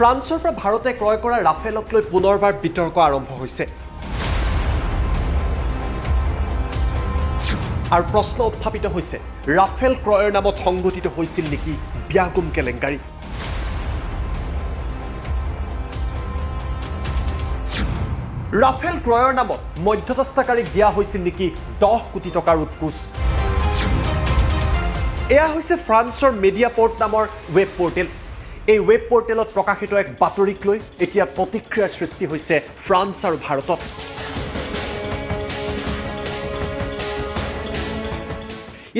ফ্ৰান্সৰ পৰা ভাৰতে ক্ৰয় কৰা ৰাফেলক লৈ পুনৰবাৰ বিতৰ্ক আৰম্ভ হৈছে আৰু প্ৰশ্ন উত্থাপিত হৈছে ৰাফেল ক্ৰয়ৰ নামত সংগঠিত হৈছিল নেকি ব্যাগুম কেলেংকাৰী ৰাফেল ক্ৰয়ৰ নামত মধ্যস্থতাকাৰীক দিয়া হৈছিল নেকি 10 কোটি টকাৰ উৎকোচ এয়া হৈছে ফ্ৰান্সৰ মিডিয়াপৰ্ট নামৰ ৱেব পৰ্টেল এই ৱেব পৰ্টেলত প্ৰকাশিত এক বাতৰিক লৈ এতিয়া প্ৰতিক্ৰিয়াৰ সৃষ্টি হৈছে ফ্ৰান্স আৰু ভাৰতত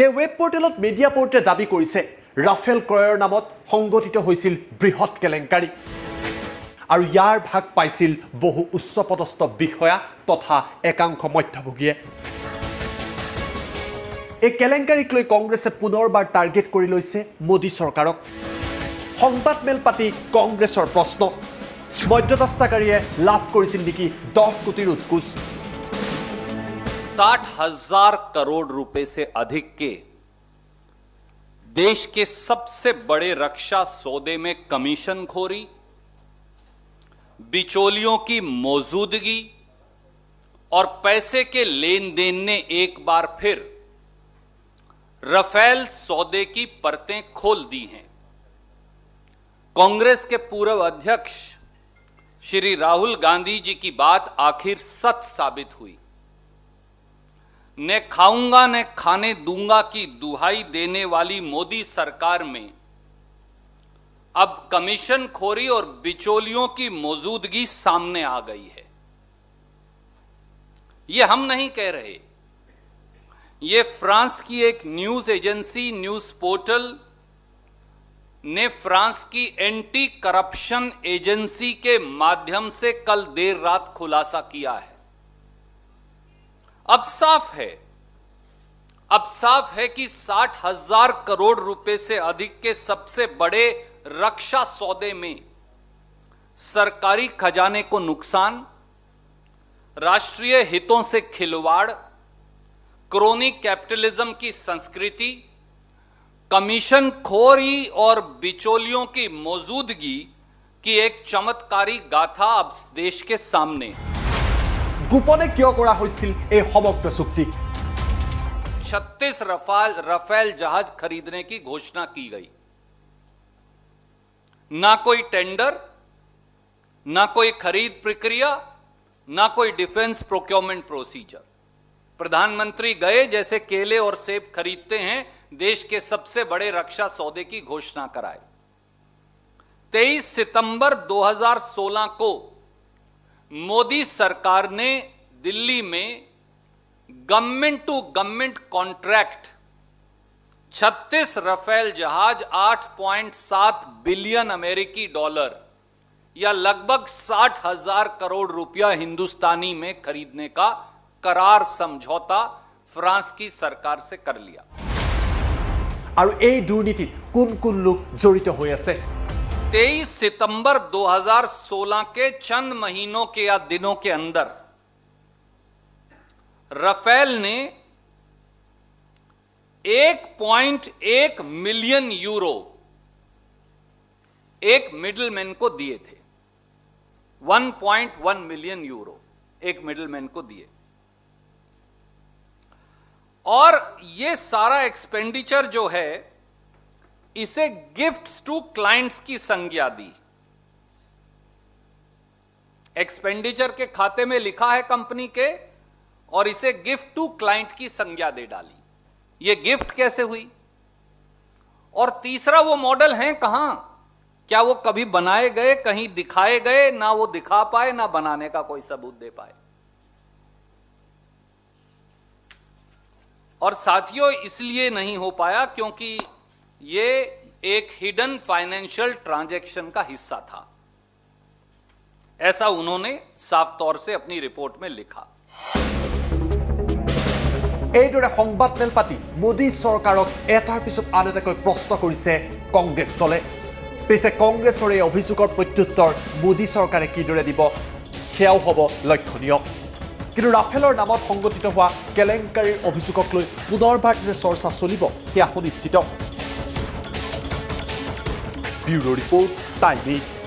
এই ৱেব পৰ্টেলত মিডিয়াপৰ্টে দাবী কৰিছে ৰাফেল ক্ৰয়ৰ নামত সংগঠিত হৈছিল বৃহৎ কেলেংকাৰী আৰু ইয়াৰ ভাগ পাইছিল বহু উচ্চপদস্থ বিষয়া তথা একাংশ মধ্যভোগীয়ে এই কেলেংকাৰীক লৈ কংগ্ৰেছে পুনৰবাৰ টাৰ্গেট কৰি লৈছে মোদী চৰকাৰক সংবাদমেল পাতি কংগ্ৰেছৰ প্ৰশ্ন মধ্যস্থতাকাৰীয়ে লাভ কৰিছিল নেকি 10 কোটিৰ উৎকোচ 60,000 करोड़ रुपए से अधिक के देश के सबसे बड़े रक्षा सौदे में कमीशनखोरी बिचौलियों की मौजूदगी और पैसे के लेन देन ने एक बार फिर राफेल सौदे की परतें खोल दी हैं कांग्रेस के पूर्व अध्यक्ष श्री राहुल गांधी जी की बात आखिर सच साबित हुई न खाऊंगा न खाने दूंगा की दुहाई देने वाली मोदी सरकार में अब कमीशनखोरी और बिचौलियों की मौजूदगी सामने आ गई है ये हम नहीं कह रहे ये फ्रांस की एक न्यूज एजेंसी न्यूज पोर्टल ने फ्रांस की एंटी करप्शन एजेंसी के माध्यम से कल देर रात खुलासा किया है अब साफ है कि 60,000 करोड़ रुपए से अधिक के सबसे बड़े रक्षा सौदे में सरकारी खजाने को नुकसान राष्ट्रीय हितों से खिलवाड़ क्रोनी कैपिटलिज्म की संस्कृति कमीशनखोरी और बिचौलियों की मौजूदगी की एक चमत्कारी गाथा अब देश के सामने গোপনে কিয় কৰা হৈছিল এই সমগ্ৰ চুক্তি 36 राफेल जहाज खरीदने की घोषणा की गई ना कोई टेंडर ना कोई खरीद प्रक्रिया ना कोई डिफेंस प्रोक्योरमेंट प्रोसीजर प्रधानमंत्री गए जैसे केले और सेब खरीदते हैं देश के सबसे बड़े रक्षा सौदे की घोषणा कराई 23 सितंबर 2016 को मोदी सरकार ने दिल्ली में government to government contract 36 Rafale जहाज 8.7 बिलियन अमेरिकी डॉलर या लगभग 60,000 करोड़ रुपया हिंदुस्तानी में खरीदने का करार समझौता फ्रांस की सरकार से कर लिया আৰু এই দুৰ্নীতিত কোন কোন লোক জড়িত হৈ আছে 23 सितंबर 2016 के चंद महीनों के या दिनों के अंदर राफेल ने 1.1 मिलियन यूरो एक मिडलमैन को दिए थे 1.1 मिलियन यूरो एक मिडलमैन को दिए और ये सारा एक्सपेंडिचर जो है इसे गिफ्ट्स टू क्लाइंट्स की संज्ञा दी एक्सपेंडिचर के खाते में लिखा है कंपनी के और इसे गिफ्ट टू क्लाइंट की संज्ञा दे डाली ये गिफ्ट कैसे हुई और तीसरा वो मॉडल हैं कहां क्या वो कभी बनाए गए कहीं दिखाए गए ना वो दिखा पाए ना बनाने का कोई सबूत दे पाए और साथियों इसलिए नहीं हो पाया क्योंकि ये एक हिडन फाइनेंशियल ट्रांजैक्शन का हिस्सा था ऐसा उन्होंने साफ तौर से अपनी रिपोर्ट में लिखा এইদৰে সংবাদমেল পাতি মোদী চৰকাৰক এটাৰ পিছত আন এটাকৈ প্ৰশ্ন কৰিছে কংগ্ৰেছ দলে পিছে কংগ্ৰেছৰ এই অভিযোগৰ প্ৰত্যুত্তৰ মোদী চৰকাৰে কিদৰে দিব সেয়াও হ'ব লক্ষণীয় কিন্তু ৰাফেলৰ নামত সংগঠিত হোৱা কেলেংকাৰীৰ অভিযোগক লৈ পুনৰবাৰ যে চৰ্চা চলিব সেয়া সুনিশ্চিত ব্যুৰো ৰিপৰ্ট টাইম 8